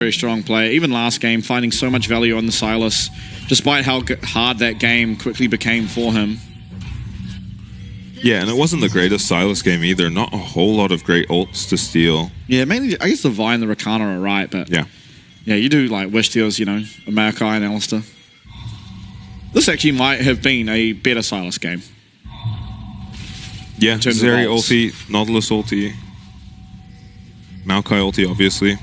Very strong player. Even last game, finding so much value on the Sylas, despite how hard that game quickly became for him. Yeah, and it wasn't the greatest Sylas game either. Not a whole lot of great ults to steal. Yeah, mainly, I guess the Vi and the Rakana are right, but yeah, you do like wish there was, you know, a Maokai and Alistair. This actually might have been a better Sylas game. Yeah, Zeri ulti, Nautilus ulti, Maokai ulti, obviously.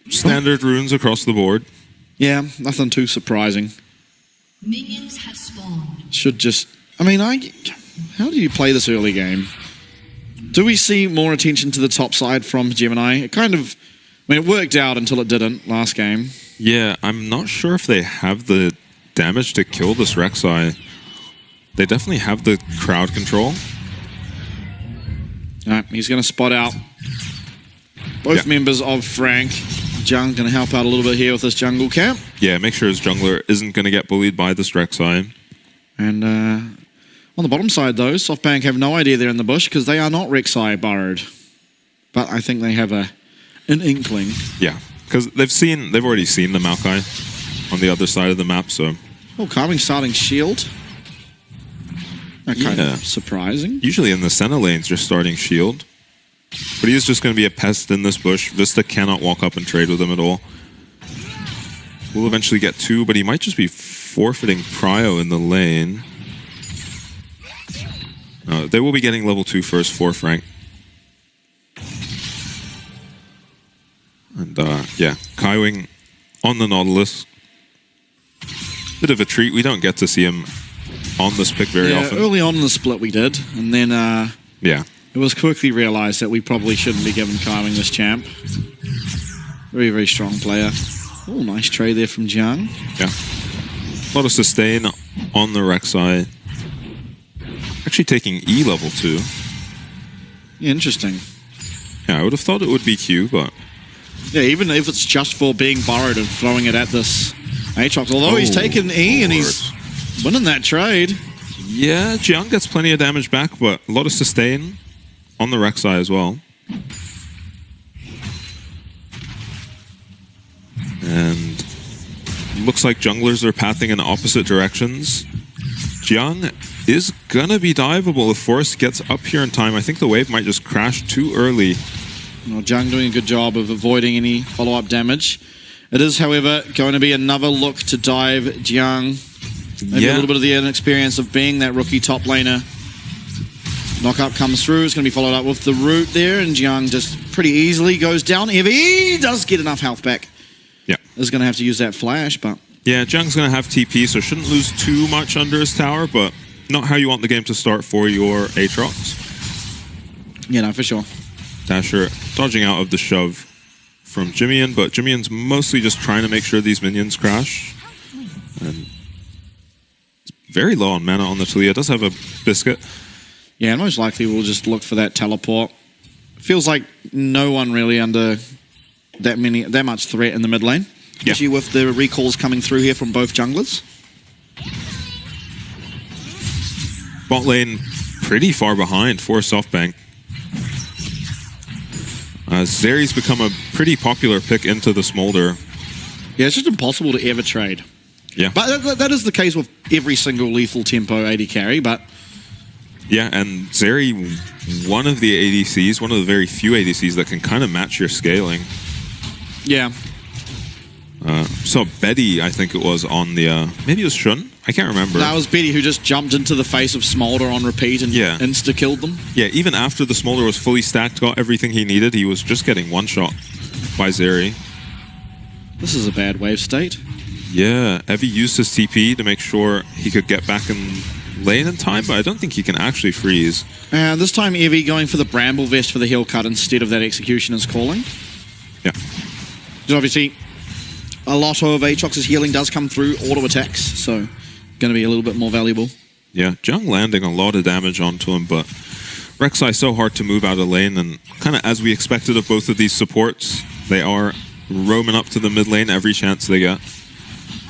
Standard runes across the board. Yeah, nothing too surprising. Minions have spawned. Should just... I mean, how do you play this early game? Do we see more attention to the top side from Gemini? It kind of... I mean, it worked out until it didn't last game. Yeah, I'm not sure if they have the damage to kill this Rek'Sai. They definitely have the crowd control. Alright, he's going to spot out both members of Frank. Jung going to help out a little bit here with this jungle camp. Yeah, make sure his jungler isn't going to get bullied by this Rek'Sai. And on the bottom side, though, SoftBank have no idea they're in the bush because they are not Rek'Sai burrowed. But I think they have an inkling. Yeah, because they've already seen the Maokai on the other side of the map, so... Oh, Carving starting shield. That kind of surprising. Usually in the center lanes, you're starting shield. But he is just going to be a pest in this bush. Vista cannot walk up and trade with him at all. We'll eventually get 2, but he might just be forfeiting Prio in the lane. They will be getting level 2 first for Frank. And yeah, Kaiwing on the Nautilus. Bit of a treat. We don't get to see him on this pick very often. Early on in the split we did, and then yeah, it was quickly realized that we probably shouldn't be giving Kaiwing this champ. Very, very strong player. Oh, nice trade there from Jung. Yeah. A lot of sustain on the Rek'Sai. Actually taking E level 2. Yeah, interesting. Yeah, I would have thought it would be Q, but... Yeah, even if it's just for being borrowed and throwing it at this Aatrox. Although he's taken E and he's winning that trade. Yeah, Jiang gets plenty of damage back, but a lot of sustain on the Rek'Sai as well. And looks like junglers are pathing in opposite directions. Jiang is gonna be diveable if Forrest gets up here in time. I think the wave might just crash too early. Well, Jiang doing a good job of avoiding any follow-up damage. It is, however, going to be another look to dive Jiang. Maybe a little bit of the inexperience of being that rookie top laner. Knockup comes through. It's going to be followed up with the root there, and Jiang just pretty easily goes down. He does get enough health back. Yeah. Is going to have to use that flash, but... Yeah, Jiang's going to have TP, so shouldn't lose too much under his tower, but not how you want the game to start for your Aatrox. Yeah, no, for sure. Dasher dodging out of the shove from Jimmian, but Jimmian's mostly just trying to make sure these minions crash. And it's very low on mana on the Talia. Does have a biscuit. Yeah, and most likely we'll just look for that teleport. Feels like no one really under that much threat in the mid lane. Especially with the recalls coming through here from both junglers. Bot lane pretty far behind for SoftBank. Zeri's become a pretty popular pick into the Smolder. Yeah, it's just impossible to ever trade. Yeah. But that is the case with every single lethal tempo AD carry, but... Yeah, and Zeri, one of the ADCs, one of the very few ADCs that can kind of match your scaling. Yeah. So Betty, I think it was on the... maybe it was Shun? I can't remember. That was Betty who just jumped into the face of Smolder on repeat and insta-killed them. Yeah, even after the Smolder was fully stacked, got everything he needed, he was just getting one-shot by Zeri. This is a bad wave state. Yeah, Evie used his TP to make sure he could get back in lane in time, but I don't think he can actually freeze. This time Evie going for the Bramble Vest for the heal cut instead of that Executioner's calling. Yeah. Because obviously, a lot of Aatrox's healing does come through auto attacks, so going to be a little bit more valuable. Yeah, Jung landing a lot of damage onto him, but Rek'Sai so hard to move out of lane, and kind of as we expected of both of these supports, they are roaming up to the mid lane every chance they get.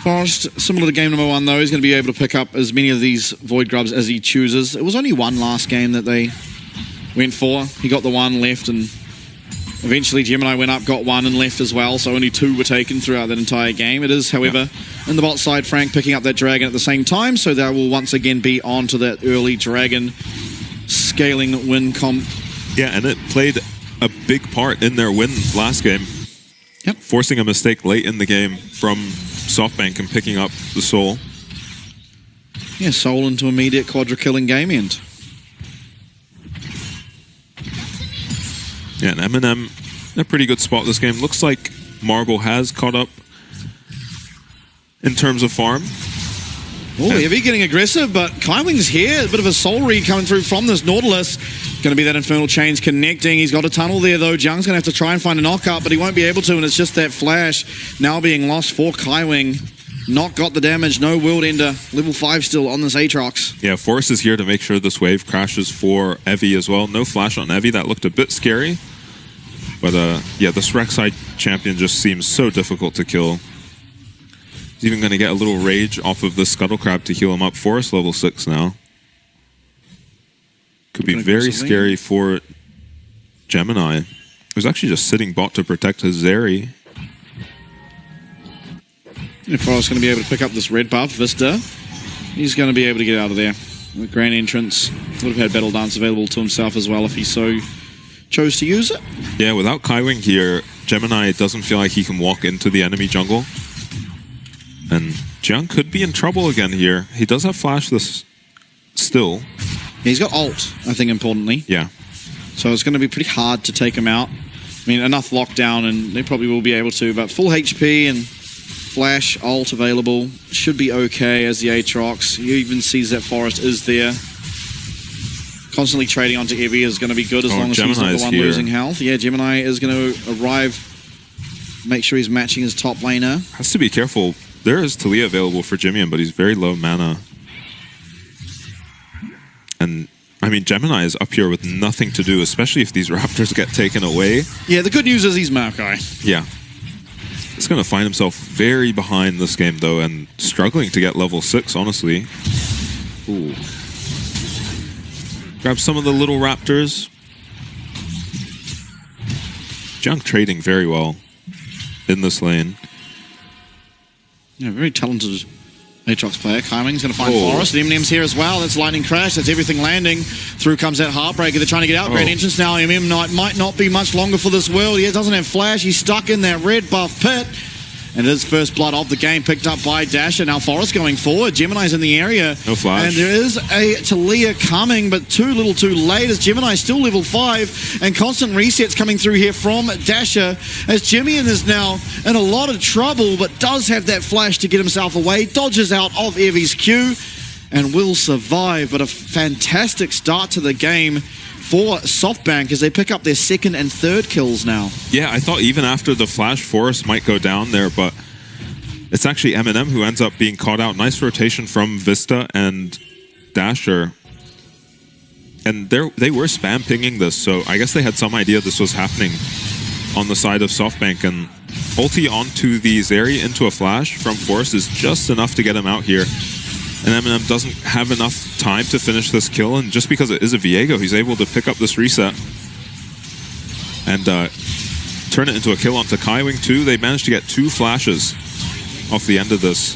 Forrest, similar to game number 1 though, he's going to be able to pick up as many of these Void Grubs as he chooses. It was only one last game that they went for. He got the one left and Eventually, Gemini went up, got one, and left as well, so only 2 were taken throughout that entire game. It is, however, in the bot side, Frank picking up that dragon at the same time, so they will once again be on to that early dragon scaling win comp. Yeah, and it played a big part in their win last game. Yep. Forcing a mistake late in the game from SoftBank and picking up the Soul. Yeah, Soul into immediate quadra-killing game end. Yeah, and Eminem in a pretty good spot this game. Looks like Marble has caught up in terms of farm. Oh, Heavy getting aggressive, but Kaiwing's here. A bit of a soul read coming through from this Nautilus. Going to be that Infernal Chains connecting. He's got a tunnel there, though. Jung's going to have to try and find a knockup, but he won't be able to, and it's just that flash now being lost for Kaiwing. Not got the damage. No World Ender. Level 5 still on this Aatrox. Yeah, Force is here to make sure this wave crashes for Evie as well. No flash on Evie. That looked a bit scary. But, yeah, this Rek'Sai champion just seems so difficult to kill. He's even going to get a little rage off of the Scuttle Crab to heal him up. Forest level 6 now. Could be very scary for Gemini, who's actually just sitting bot to protect his Zeri. If Forrest's going to be able to pick up this red buff, Vista, he's going to be able to get out of there. With Grand Entrance, would have had Battle Dance available to himself as well if he so chose to use it. Yeah, without Kaiwing here, Gemini doesn't feel like he can walk into the enemy jungle. And Jiang could be in trouble again here. He does have flash this still. Yeah, he's got ult, I think, importantly. Yeah. So it's going to be pretty hard to take him out. I mean, enough lockdown, and they probably will be able to, but full HP and flash ult available should be okay as the Aatrox. He even sees that Forest is there. Constantly trading onto Evie is going to be good as long as he's not the one losing health. Yeah, Gemini is going to arrive, make sure he's matching his top laner. Has to be careful. There is Talia available for Jimian, but he's very low mana. And, I mean, Gemini is up here with nothing to do, especially if these Raptors get taken away. Yeah, the good news is he's Maokai. Yeah. He's going to find himself very behind this game, though, and struggling to get level 6, honestly. Ooh. Grab some of the little Raptors. Jiang trading very well in this lane. Yeah, very talented Aatrox player. Kaiwing's going to find Forest. Eminem's here as well. That's Lightning Crash. That's everything landing. Through comes that Heartbreaker. They're trying to get out. Grand Entrance now. Might not be much longer for this world. He doesn't have flash. He's stuck in that red buff pit. And his first blood of the game picked up by Dasher. Now Forest going forward. Gemini's in the area. No flash. And there is a Talia coming, but too little too late as Gemini's still level 5. And constant resets coming through here from Dasher as Jimian is now in a lot of trouble, but does have that flash to get himself away. Dodges out of Evie's Q and will survive. But a fantastic start to the game for SoftBank as they pick up their second and third kills now. Yeah, I thought even after the flash, Forest might go down there, but it's actually Eminem who ends up being caught out. Nice rotation from Vista and Dasher. And they were spam pinging this, so I guess they had some idea this was happening on the side of SoftBank. And ulti onto the Zeri into a flash from Forest is just enough to get him out here. And Eminem doesn't have enough time to finish this kill, and just because it is a Viego, he's able to pick up this reset and turn it into a kill onto Kaiwing too. They managed to get 2 flashes off the end of this.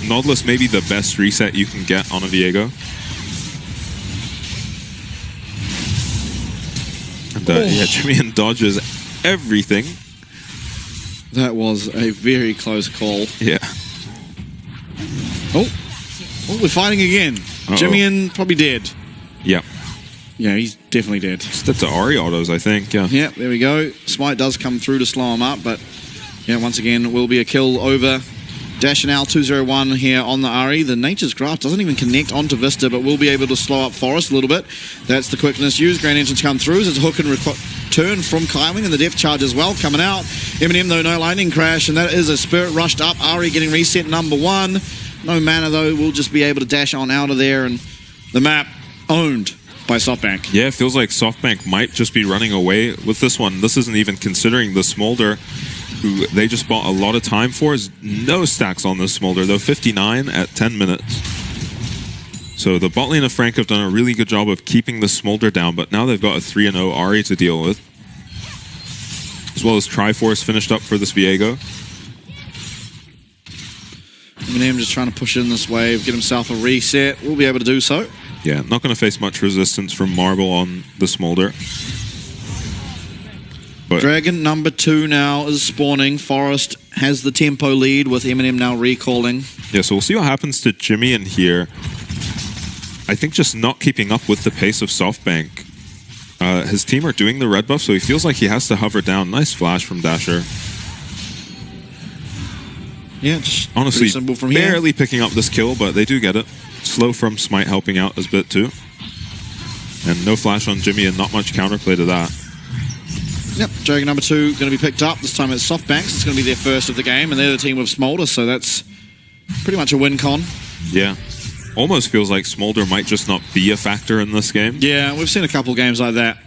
Nautilus may be the best reset you can get on a Viego. And yeah, Jimian dodges everything. That was a very close call. Yeah. Oh, we're fighting again. Jimian probably dead. Yeah. Yeah, he's definitely dead. That's the Ari autos, I think. Yeah. Yeah, there we go. Smite does come through to slow him up, but yeah, once again, will be a kill over Dash now 201 here on the Ari. The Nature's Graph doesn't even connect onto Vista, but will be able to slow up Forest a little bit. That's the quickness used. Grand Entrance come through. There's a hook and return from Kaiwing, and the Death Charge as well coming out. Eminem, though, no Lightning Crash, and that is a Spirit rushed up. Ari getting reset number 1. No mana, though. We'll just be able to dash on out of there, and the map owned by SoftBank. Yeah, it feels like SoftBank might just be running away with this one. This isn't even considering the Smolder, who they just bought a lot of time for. Is no stacks on this Smolder, though. 59 at 10 minutes. So the bot lane of Frank have done a really good job of keeping the Smolder down, but now they've got a 3-0 Ari to deal with. as well as Triforce finished up for this Viego. Eminem just trying to push in this wave, get himself a reset. We'll be able to do so. Yeah, not going to face much resistance from Marble on the Smolder. But Dragon number 2 now is spawning. Forest has the tempo lead with Eminem now recalling. yeah, so we'll see what happens to Jimmy in here. I think just not keeping up with the pace of SoftBank. His team are doing the red buff, so he feels like he has to hover down. Nice flash from Dasher. Yeah, just Honestly, pretty simple from here. barely picking up this kill, but they do get it. Slow from Smite helping out a bit too. And no flash on Jimmy and not much counterplay to that. Yep, Dragon number 2 going to be picked up. This time it's SoftBanks. It's going to be their first of the game, and they're the team with Smolder, so that's pretty much a win con. Yeah. Almost feels like Smolder might just not be a factor in this game. Yeah, we've seen a couple games like that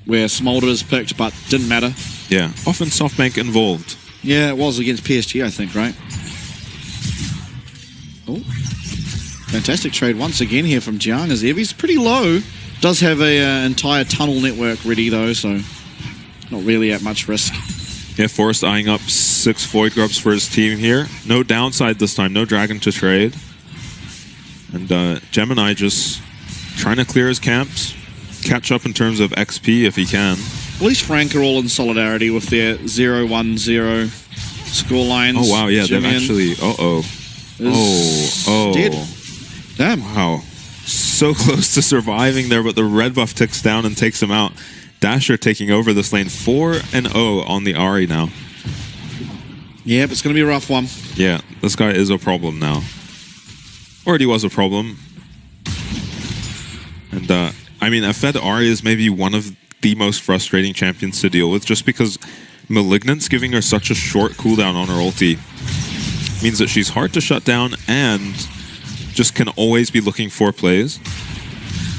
where Smolder is picked, but didn't matter. Yeah. Often SoftBank involved. Yeah, it was against PSG, I think, right? Oh, fantastic trade once again here from Jiang as Evie's pretty low. Does have a entire tunnel network ready though, so not really at much risk. Yeah, Forrest eyeing up 6 Void Grubs for his team here. No downside this time, no Dragon to trade. And Gemini just trying to clear his camps, catch up in terms of XP if he can. At least Frank are all in solidarity with their 0-1-0 score lines. Oh wow, yeah, they've Jimmy actually... Oh. dead. Damn. Wow. So close to surviving there, but the red buff ticks down and takes him out. Dasher taking over this lane. 4-0 on the Ahri now. Yep, it's going to be a rough one. Yeah, this guy is a problem now. Already was a problem. And, I mean, a fed Ahri is maybe one of the most frustrating champions to deal with, just because Malignant's giving her such a short cooldown on her ulti means that she's hard to shut down and just can always be looking for plays.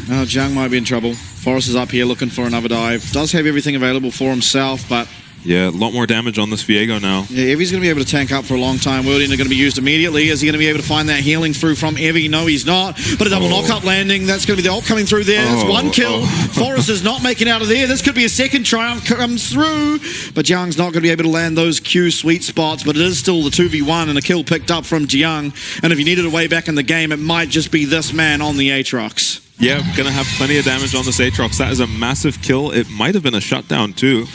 Oh, Jiang might be in trouble. Forrest is up here looking for another dive. Does have everything available for himself, but... Yeah, a lot more damage on this Viego now. Yeah, Evie's going to be able to tank up for a long time. World Ender going to be used immediately. Is he going to be able to find that healing through from Evie? No, he's not. But a double knock-up landing. That's going to be the ult coming through there. That's one kill. Forrest is not making out of there. This could be a second triumph comes through. But Jiang's not going to be able to land those Q sweet spots. But it is still the 2v1 and a kill picked up from Jiang. And if you needed a way back in the game, it might just be this man on the Aatrox. Yeah, going to have plenty of damage on this Aatrox. That is a massive kill. It might have been a shutdown too.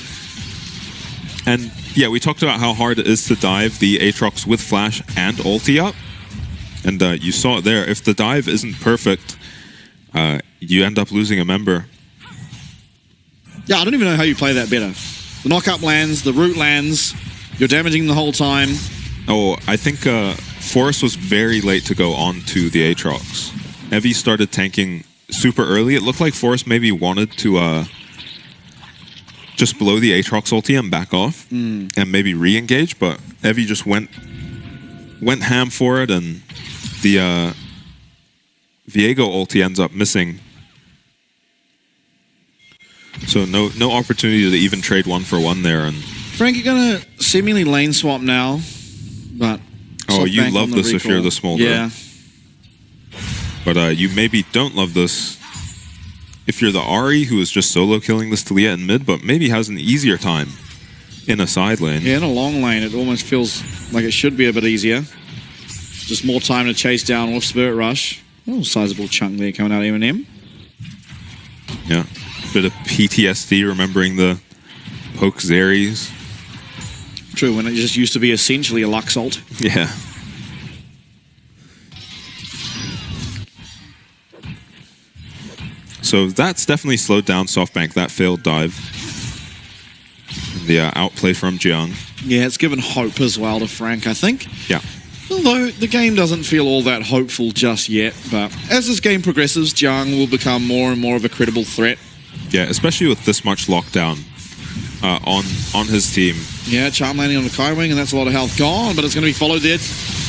And yeah, we talked about how hard it is to dive the Aatrox with flash and ulti up. And you saw it there. If the dive isn't perfect, you end up losing a member. Yeah, I don't even know how you play that better. The knock-up lands, the root lands, you're damaging the whole time. Oh, I think Forrest was very late to go on to the Aatrox. Evie started tanking super early. It looked like Forrest maybe wanted to... just blow the Aatrox ulti and back off and maybe re-engage, but Evie just went ham for it, and the Viego ulti ends up missing. So no opportunity to even trade 1-for-1 there. And Frank, you're going to seemingly lane swap now, but... oh, you SoftBank love on the this if recall. you're the Smolder. Yeah. But you maybe don't love this if you're the Ahri, who is just solo killing this Talia in mid, but maybe has an easier time in a side lane. Yeah, in a long lane, it almost feels like it should be a bit easier. Just more time to chase down with Spirit Rush. Oh, sizable chunk there coming out of Eminem. Yeah, bit of PTSD remembering the poke Xerries. True, when it just used to be essentially a Lux ult. Yeah. So that's definitely slowed down SoftBank, that failed dive. The outplay from Jiang. Yeah, it's given hope as well to Frank, I think. Yeah. Although the game doesn't feel all that hopeful just yet, but as this game progresses, Jiang will become more and more of a credible threat. Yeah, especially with this much lockdown on his team. Yeah, charm landing on the Kai Wing, and that's a lot of health gone, but it's going to be followed there.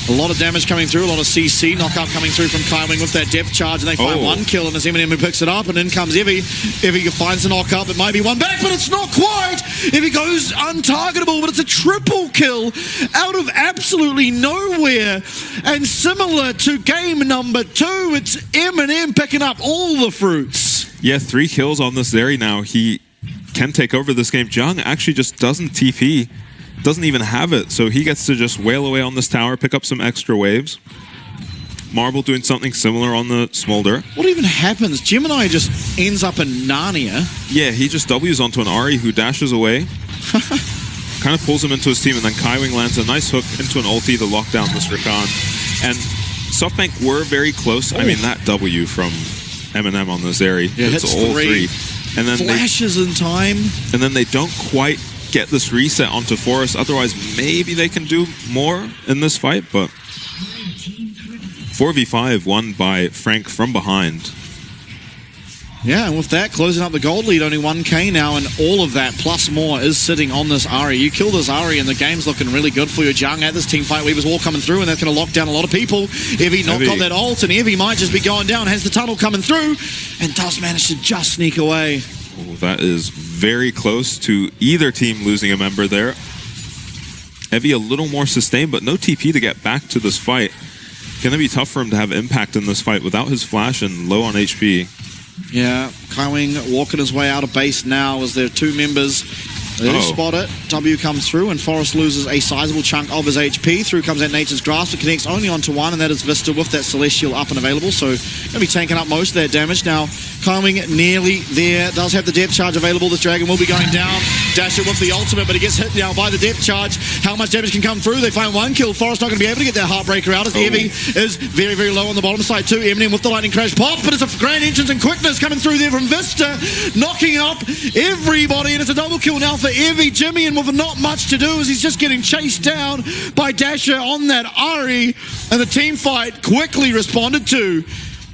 A lot of damage coming through, a lot of CC knock-up coming through from Kai Wing with that depth charge, and they find one kill, and it's Eminem who picks it up, and in comes Evie. Evie finds the knock-up, it might be one back, but it's not quite! Evie goes untargetable, but it's a triple kill out of absolutely nowhere. And similar to game number 2, it's Eminem picking up all the fruits. Yeah, 3 kills on this Zeri now. He can take over this game. Jung actually just doesn't TP, doesn't even have it, so he gets to just wail away on this tower, pick up some extra waves. Marble doing something similar on the Smolder. What even happens? Gemini just ends up in Narnia. Yeah, he just W's onto an Ahri who dashes away. Kind of pulls him into his team, and then Kaiwing lands a nice hook into an ulti to lock down this Rakan. And SoftBank were very close. I mean, that W from Eminem on the Zeri. Yeah, it's hits all three. And then Flashes in time. And then they don't quite get this reset onto Forest. Otherwise, maybe they can do more in this fight, but 4v5 won by Frank from behind. Yeah, and with that, closing up the gold lead, only 1k now, and all of that, plus more, is sitting on this Ahri. You kill this Ahri, and the game's looking really good for you. Jung at this team fight, Weaver's Wall coming through, and that's going to lock down a lot of people. Evie not got that ult, and Evie might just be going down, has the tunnel coming through, and does manage to just sneak away. Oh, that is very close to either team losing a member there. Evie a little more sustained, but no TP to get back to this fight. Going to be tough for him to have impact in this fight without his flash and low on HP. Yeah, Kaiwing walking his way out of base now as there are two members. They do spot it. W comes through, and Forrest loses a sizable chunk of his HP. Through comes that Nature's Grasp. It connects only onto one, and that is Vista with that Celestial up and available. So, going to be taking up most of that damage. Now, Kaiwing nearly there. Does have the depth charge available. This Dragon will be going down. Dasher with the ultimate, but he gets hit now by the depth charge. How much damage can come through? They find one kill. Forrest not going to be able to get that Heartbreaker out as Evie is very, very low on the bottom side too. Eminem with the Lightning Crash pop, but it's a grand entrance and quickness coming through there from Vista, knocking up everybody, and it's a double kill now for Evie. Jimmy, and with not much to do as he's just getting chased down by Dasher on that Ahri, and the team fight quickly responded to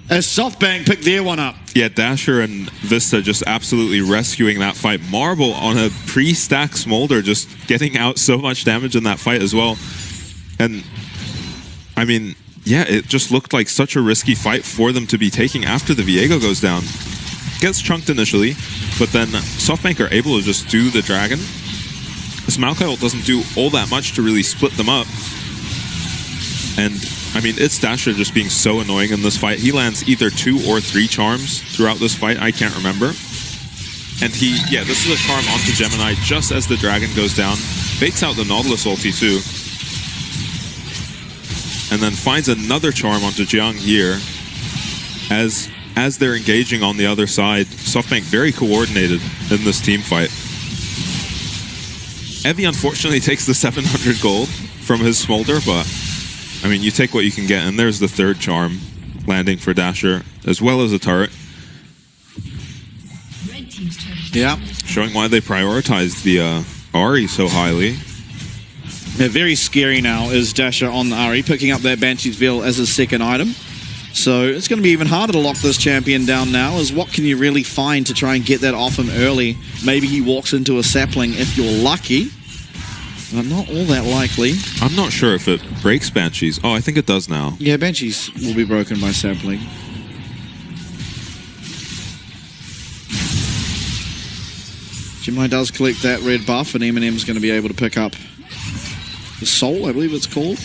as SoftBank picked their one up. Yeah, Dasher and Vista just absolutely rescuing that fight. Marble on a pre-stack Smolder just getting out so much damage in that fight as well. And, I mean, yeah, it just looked like such a risky fight for them to be taking after the Viego goes down. Gets chunked initially, but then SoftBank are able to just do the Dragon. This Maokai ult doesn't do all that much to really split them up. And, I mean, it's Dasher just being so annoying in this fight. He lands either 2 or 3 charms throughout this fight. I can't remember. And this is a charm onto Gemini just as the Dragon goes down. Baits out the Nautilus ulti too. And then finds another charm onto Jiang here. As they're engaging on the other side, SoftBank very coordinated in this team fight. Evie unfortunately takes the 700 gold from his Smolder, but I mean, you take what you can get, and there's the third charm landing for Dasher, as well as a turret. Red team's turret. Yeah. Showing why they prioritized the Ahri so highly. Yeah, very scary now is Dasher on the Ahri, picking up that Banshee's Veil as his second item. So it's going to be even harder to lock this champion down now, is what can you really find to try and get that off him early? Maybe he walks into a sapling if you're lucky, but not all that likely. I'm not sure if it breaks Banshees. Oh, I think it does now. Yeah, Banshees will be broken by sapling. Jimmy does collect that red buff, and Eminem's going to be able to pick up the Soul, I believe it's called.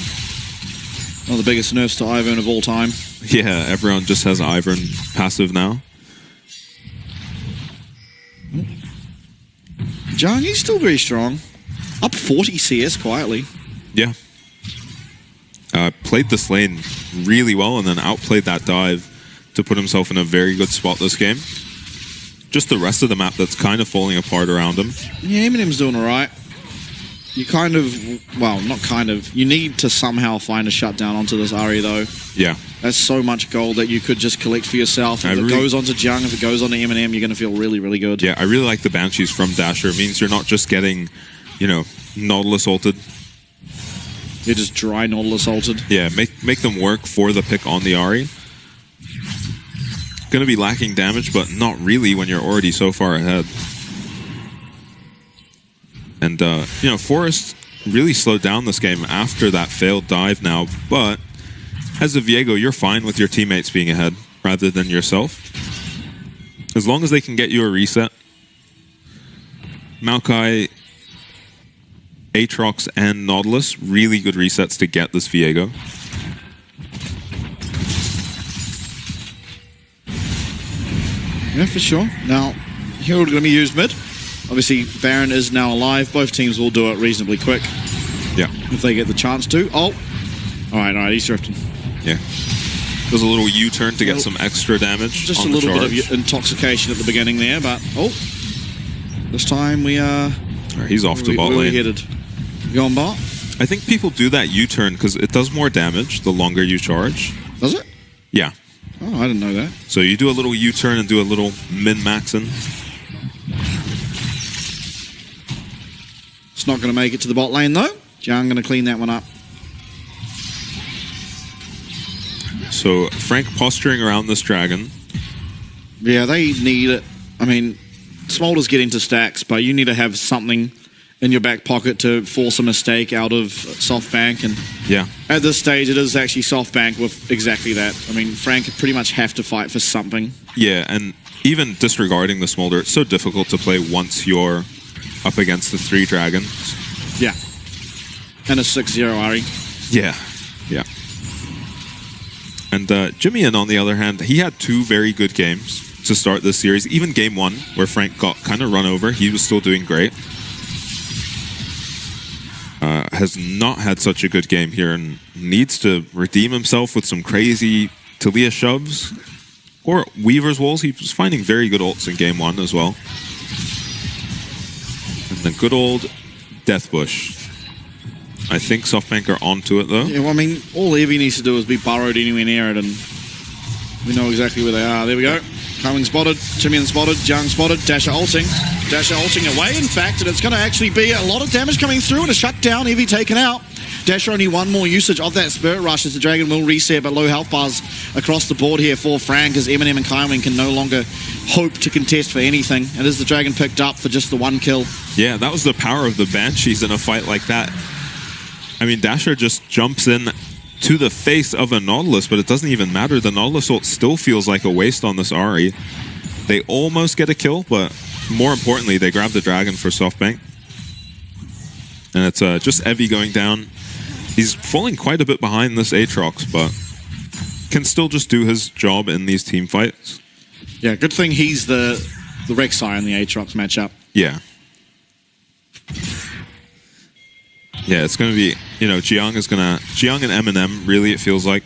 One of the biggest nerfs to Ivern of all time. Yeah, everyone just has Ivern passive now. Jung, he's still very strong. Up 40 CS quietly. Yeah. Played this lane really well and then outplayed that dive to put himself in a very good spot this game. Just the rest of the map that's kind of falling apart around him. Yeah, Eminem's doing alright. You kind of, well, not kind of, you need to somehow find a shutdown onto this Ahri though. Yeah. That's so much gold that you could just collect for yourself. If it goes onto Jung, if it goes onto Eminem, you're going to feel really, really good. Yeah, I really like the Banshees from Dasher. It means you're not just getting, you know, Nautilus ulted. You're just dry Nautilus ulted. Yeah, make them work for the pick on the Ahri. Going to be lacking damage, but not really when you're already so far ahead. And, you know, Forrest really slowed down this game after that failed dive now, but as a Viego, you're fine with your teammates being ahead rather than yourself. As long as they can get you a reset. Maokai, Aatrox, and Nautilus, really good resets to get this Viego. Yeah, for sure. Now, Herald going to be used mid. Obviously, Baron is now alive. Both teams will do it reasonably quick Yeah. if they get the chance to. Oh, all right, he's drifting. Yeah. There's a little U-turn to get some extra damage. Just on a little the bit charge. of intoxication at the beginning there, but this time we are. He's off to bot where we lane. headed. You on bot? I think people do that U-turn because it does more damage the longer you charge. Does it? Yeah. Oh, I didn't know that. So you do a little U-turn and do a little min-maxing. It's not going to make it to the bot lane though. Jiang going to clean that one up. So Frank posturing around this dragon. Yeah, they need it. I mean, Smolder's getting to stacks, but you need to have something in your back pocket to force a mistake out of SoftBank. And Yeah. at this stage, it is actually SoftBank with exactly that. I mean, Frank pretty much have to fight for something. Yeah, and even disregarding the Smolder, it's so difficult to play once you're up against the 3 dragons. Yeah. And a 6-0 Ari. Yeah. Yeah. And Jimmy, on the other hand, he had 2 very good games to start this series. Even game 1, where Frank got kind of run over, he was still doing great. Has not had such a good game here and needs to redeem himself with some crazy Talia shoves or Weaver's walls. He was finding very good ults in game 1 as well. And the good old Death Bush. I think SoftBank are onto it though. Yeah, well, I mean, all Evie needs to do is be burrowed anywhere near it, and we know exactly where they are. There we go. Coming spotted, Chimian spotted, Jiang spotted, Dasher ulting. Dasher ulting away, in fact, and it's going to actually be a lot of damage coming through and a shutdown. Evie taken out. Dasher only one more usage of that Spirit Rush as the Dragon will reset, but low health bars across the board here for Frank as Eminem and Kaiwing can no longer hope to contest for anything. And as the Dragon picked up for just the 1 kill. Yeah, that was the power of the Banshees in a fight like that. I mean, Dasher just jumps in to the face of a Nautilus, but it doesn't even matter. The Nautilus ult still feels like a waste on this Ahri. They almost get a kill, but more importantly, they grab the Dragon for SoftBank. And it's just Evie going down. He's falling quite a bit behind this Aatrox, but can still just do his job in these team fights. Yeah, good thing he's the Rek'Sai in the Aatrox matchup. Yeah. Yeah, it's going to be, Jiang and Eminem, really, it feels like,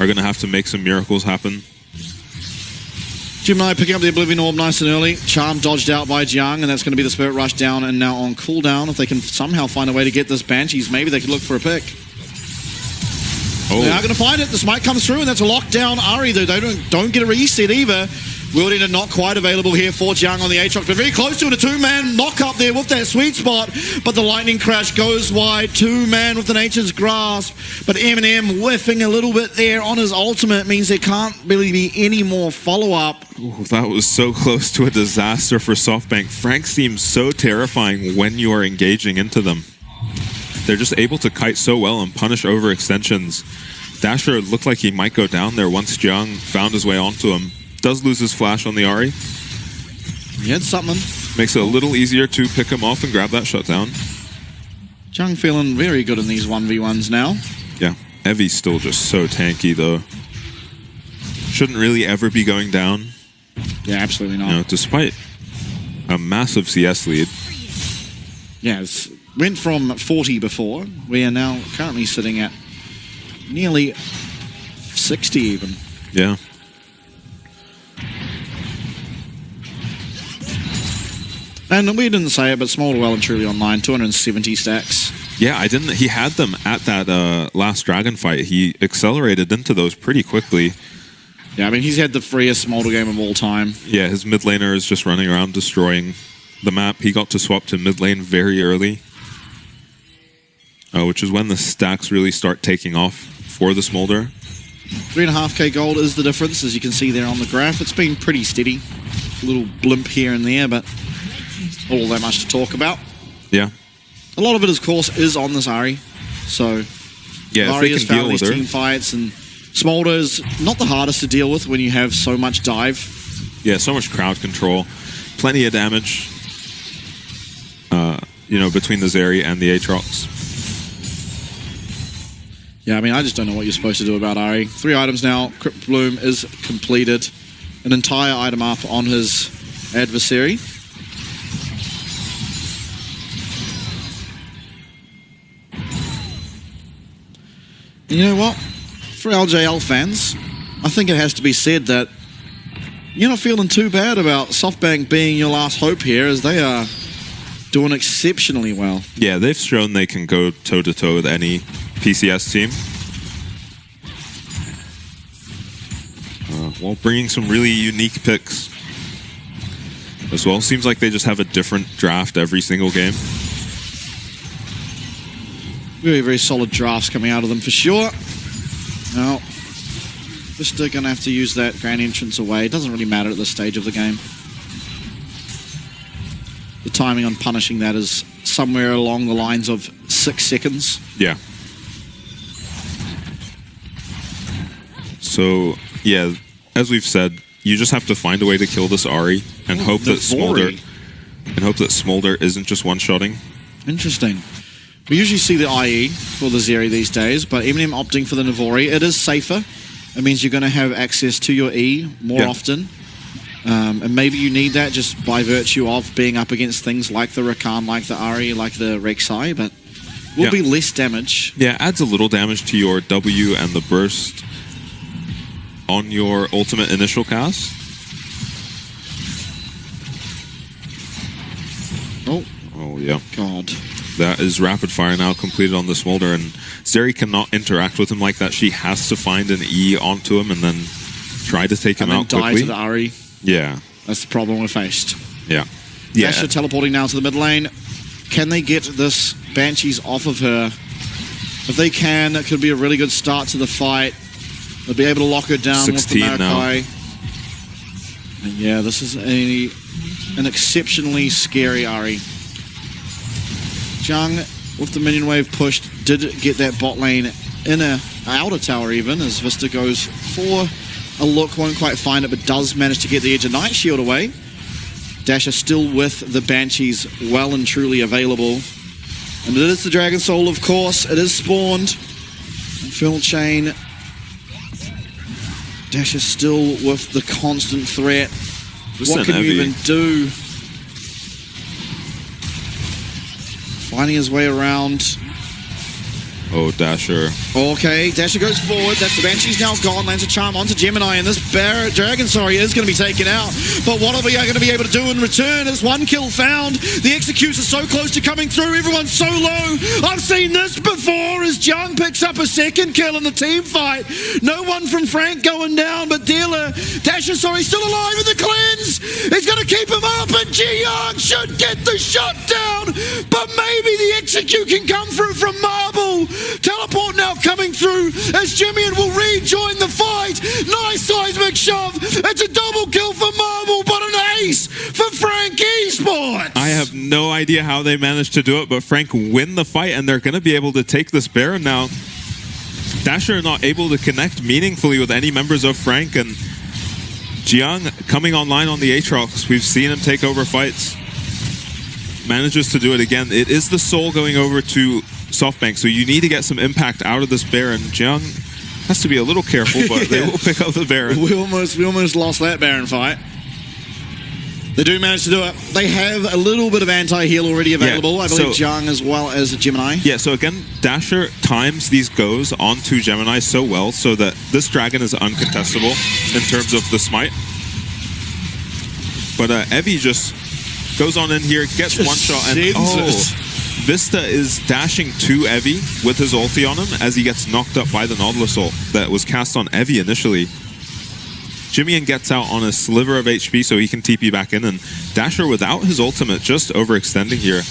are going to have to make some miracles happen. Gemini picking up the Oblivion Orb nice and early. Charm dodged out by Jiang, and that's going to be the Spirit Rush down and now on cooldown. If they can somehow find a way to get this Banshees, maybe they could look for a pick. Oh. They are going to find it. The smite comes through, and that's a lockdown Ahri, though. They don't get a reset either. Wielding not quite available here for Jiang on the Aatrox, but very close to it. A 2-man knock up there with that sweet spot, but the lightning crash goes wide. 2-man with the Nature's Grasp, but Eminem whiffing a little bit there on his ultimate means there can't really be any more follow-up. Ooh, that was so close to a disaster for SoftBank. Frank seems so terrifying when you are engaging into them. They're just able to kite so well and punish overextensions. Dasher looked like he might go down there once Jiang found his way onto him. Does lose his flash on the Ahri. He had something. Makes it a little easier to pick him off and grab that shutdown. Jiang feeling very good in these 1v1s now. Yeah, Evie's still just so tanky though. Shouldn't really ever be going down. Yeah, absolutely not. Despite a massive CS lead. Yeah, it went from 40 before. We are now currently sitting at nearly 60 even. Yeah. And we didn't say it, but Smolder well and truly online, 270 stacks. Yeah, I didn't. He had them at that last Dragon fight. He accelerated into those pretty quickly. Yeah, I mean, he's had the freest Smolder game of all time. Yeah, his mid laner is just running around destroying the map. He got to swap to mid lane very early, which is when the stacks really start taking off for the Smolder. 3.5k gold is the difference, as you can see there on the graph. It's been pretty steady. A little blimp here and there, but all that much to talk about. Yeah. A lot of it, of course, is on this Ahri. So, yeah, Ahri has if they can found deal with these her. team fights, and Smolder is not the hardest to deal with when you have so much dive. Yeah, so much crowd control. Plenty of damage, between the Zeri and the Aatrox. Yeah, I mean, I just don't know what you're supposed to do about Ahri. 3 items now. Crypt Bloom is completed. An entire item up on his adversary. You know what? For LJL fans, I think it has to be said that you're not feeling too bad about SoftBank being your last hope here, as they are doing exceptionally well. Yeah, they've shown they can go toe-to-toe with any PCS team. While bringing some really unique picks as well. Seems like they just have a different draft every single game. Very, very solid drafts coming out of them for sure. Now, Vista going to have to use that grand entrance away. It doesn't really matter at this stage of the game. The timing on punishing that is somewhere along the lines of 6 seconds. Yeah. So, yeah, as we've said, you just have to find a way to kill this Ahri and hope that Smolder isn't just one-shotting. Interesting. We usually see the IE for the Zeri these days, but Eminem opting for the Navori. It is safer. It means you're going to have access to your E more often. And maybe you need that just by virtue of being up against things like the Rakan, like the Ahri, like the Rek'Sai, but will be less damage. Yeah, adds a little damage to your W and the burst on your ultimate initial cast. Oh yeah. God. That is rapid fire now completed on the Smolder, and Zeri cannot interact with him like that. She has to find an E onto him and then try to take him out quickly. Die to the Ahri. Yeah. That's the problem we're faced. Yeah. Dasher teleporting now to the mid lane. Can they get this Banshees off of her? If they can, it could be a really good start to the fight. They'll be able to lock her down with the Maokai. And yeah, this is an exceptionally scary Ahri. Jung, with the minion wave pushed, did get that bot lane in a outer tower even, as Vista goes for a look, won't quite find it, but does manage to get the Edge of Night Shield away. Dasher still with the Banshees well and truly available. And it is the Dragon Soul, of course. It is spawned. Infernal Chain. Dasher still with the constant threat. What can you even do? Finding his way around. Oh, Dasher. Okay, Dasher goes forward. That's the Banshee's now gone. Lands a charm onto Gemini, and this Dragon, is going to be taken out. But what are we going to be able to do in return? Is one kill found? The executes are so close to coming through. Everyone's so low. I've seen this before as Jung picks up a second kill in the team fight. No one from Frank going down, but Dasher, still alive in the cleanse. He's going to keep him up, and Ji-Young should get the shot down. But maybe the execute can come through from Marble. Teleport now coming through as Jimmy will rejoin the fight. Nice seismic shove. It's a double kill for Marble, but an ace for Frank Esports. I have no idea how they managed to do it, but Frank win the fight, and they're going to be able to take this Baron now. Dasher not able to connect meaningfully with any members of Frank, and Jiang coming online on the Aatrox. We've seen him take over fights. Manages to do it again. It is the Soul going over to SoftBank, so you need to get some impact out of this Baron. Jiang has to be a little careful, but they will pick up the Baron. We almost lost that Baron fight. They do manage to do it. They have a little bit of anti-heal already available. Yeah, I believe Jiang as well as Gemini. Yeah, so again, Dasher times these goes onto Gemini so well so that this dragon is uncontestable in terms of the smite. But Evie just goes on in here, gets one shot, and Vista is dashing to Evie with his ulti on him as he gets knocked up by the Nautilus ult that was cast on Evie initially. Jimmy gets out on a sliver of HP so he can TP back in, and Dasher without his ultimate just overextending here,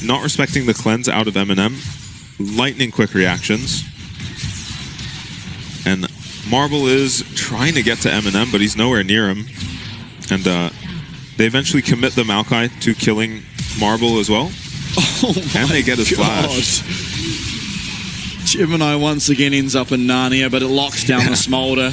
not respecting the cleanse out of Eminem. Lightning quick reactions. And Marble is trying to get to Eminem, but he's nowhere near him. And they eventually commit the Maokai to killing Marble as well. Oh and they get his flash. Gemini once again ends up in Narnia, but it locks down the Smolder.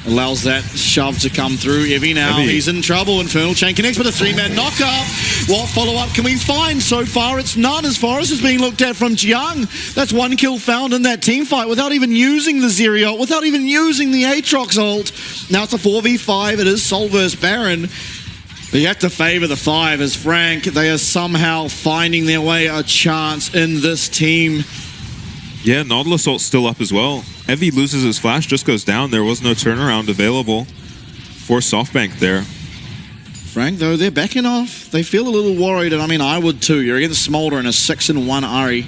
Allows that shove to come through. Evie now, he's in trouble. Infernal Chain connects with a 3-man knockup. What follow-up can we find? So far, it's none as Forest is being looked at from Jiang. That's one kill found in that team fight without even using the Zeri ult, without even using the Aatrox ult. Now it's a 4v5. It is Sol vs Baron. But you have to favour the 5 as Frank. They are somehow finding their way a chance in this team. Yeah, Nautilus ult still up as well. Evie loses his flash, just goes down. There was no turnaround available for SoftBank there. Frank, though, they're backing off. They feel a little worried, and I mean, I would too. You're against Smolder in a 6-1 Ari.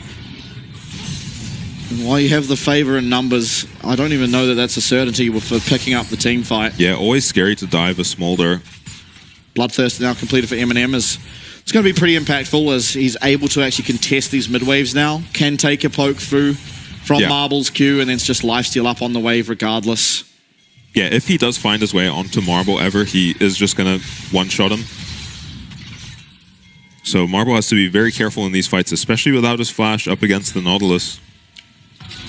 And while you have the favor in numbers, I don't even know that that's a certainty for picking up the team fight. Yeah, always scary to dive a Smolder. Bloodthirst now completed for Eminem. It's going to be pretty impactful as he's able to actually contest these mid waves now. Can take a poke through from Marble's Q, and then it's just lifesteal up on the wave regardless. Yeah, if he does find his way onto Marble ever, he is just going to one-shot him. So Marble has to be very careful in these fights, especially without his flash up against the Nautilus.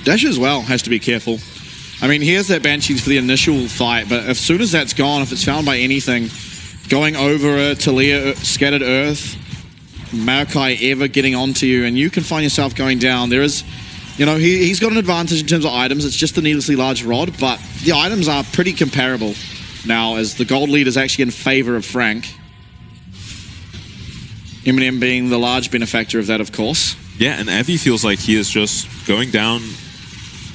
Dash as well has to be careful. I mean, he has that Banshees for the initial fight, but as soon as that's gone, if it's found by anything, going over a Talia Scattered Earth, Maokai ever getting onto you, and you can find yourself going down. There is, you know, he's got an advantage in terms of items. It's just the needlessly large rod, but the items are pretty comparable now as the gold lead is actually in favor of Frank. Eminem being the large benefactor of that, of course. Yeah, and Evie feels like he is just going down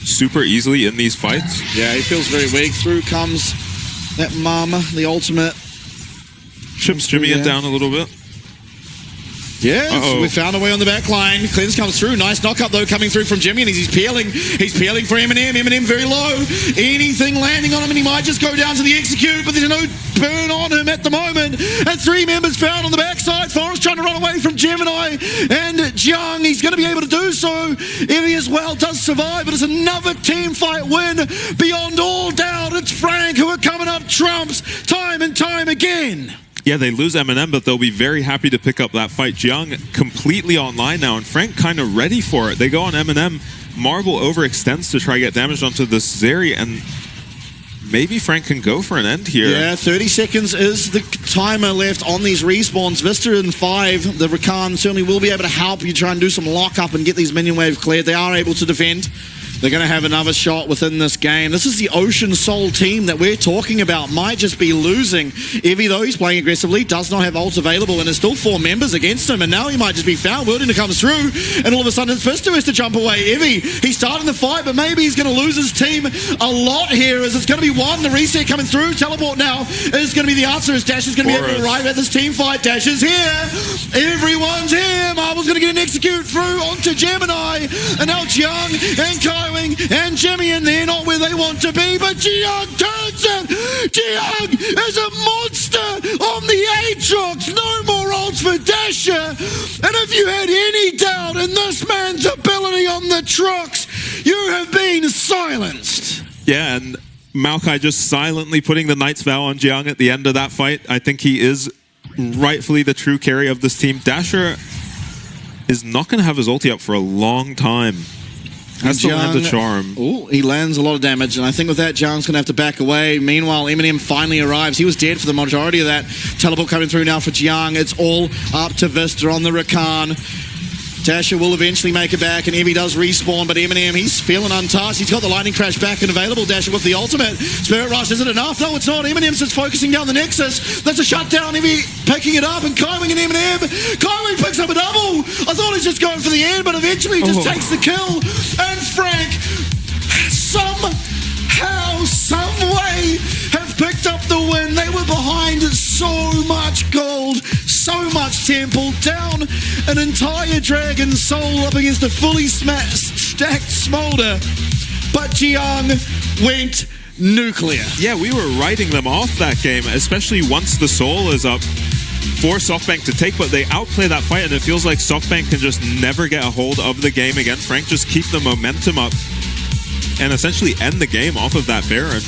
super easily in these fights. Yeah, he feels very weak. Through comes that Mama, the ultimate. Chips Jimmy it down a little bit. Yes, we found a way on the back line. Cleanse comes through. Nice knock-up, though, coming through from Jimmy, and he's peeling. He's peeling for Eminem. Eminem very low. Anything landing on him, and he might just go down to the execute, but there's no burn on him at the moment. And 3 members found on the backside. Forrest trying to run away from Gemini and Jiang. He's going to be able to do so. Evie as well does survive, but it's another team fight win. Beyond all doubt, it's Frank who are coming up trumps time and time again. Yeah, they lose Eminem, but they'll be very happy to pick up that fight. Jiang completely online now, and Frank kind of ready for it. They go on Eminem. Marble overextends to try to get damage onto the Zeri, and maybe Frank can go for an end here. Yeah, 30 seconds is the timer left on these respawns. Vista in 5. The Rakan certainly will be able to help you try and do some lockup and get these minion waves cleared. They are able to defend. They're going to have another shot within this game. This is the Ocean Soul team that we're talking about. Might just be losing. Evie, though, he's playing aggressively, does not have ult available, and there's still 4 members against him, and now he might just be found. Wilding to come through, and all of a sudden it's Vista has to jump away. Evie, he's starting the fight, but maybe he's going to lose his team a lot here, as it's going to be 1. The reset coming through. Teleport now is going to be the answer, as Dash is going to be able to arrive at this team fight. Dash is here. Everyone's here. Marble's going to get an execute through onto Gemini, and now Jiang and Kaiwing and Jimmy, and they're not where they want to be, but Jiang turns it. Jiang is a monster on the Aatrox. No more ults for Dasher. And if you had any doubt in this man's ability on the Trox, you have been silenced. Yeah, and Maokai just silently putting the Knight's Vow on Jiang at the end of that fight. I think he is rightfully the true carry of this team. Dasher is not going to have his ulti up for a long time. Has to land a charm. Oh, he lands a lot of damage, and I think with that, Jiang's going to have to back away. Meanwhile, Eminem finally arrives. He was dead for the majority of that. Teleport coming through now for Jiang. It's all up to Vista on the Rakan. Dasher will eventually make it back, and Evie does respawn, but Eminem, he's feeling untouched. He's got the Lightning Crash back and available. Dasher with the ultimate. Spirit Rush, is it enough? No, it's not. Eminem's just focusing down the Nexus. There's a shutdown. Evie picking it up, and Kaiwing and Eminem. Kaiwing picks up a double. I thought he was just going for the end, but eventually just takes the kill. And Frank, somehow, some way, have picked up the win. They were behind so much gold, so much temple, down an entire Dragon Soul up against a fully stacked Smolder. But Jiang went nuclear. Yeah, we were writing them off that game, especially once the Soul is up for SoftBank to take, but they outplay that fight, and it feels like SoftBank can just never get a hold of the game again. Frank just keep the momentum up and essentially end the game off of that Baron.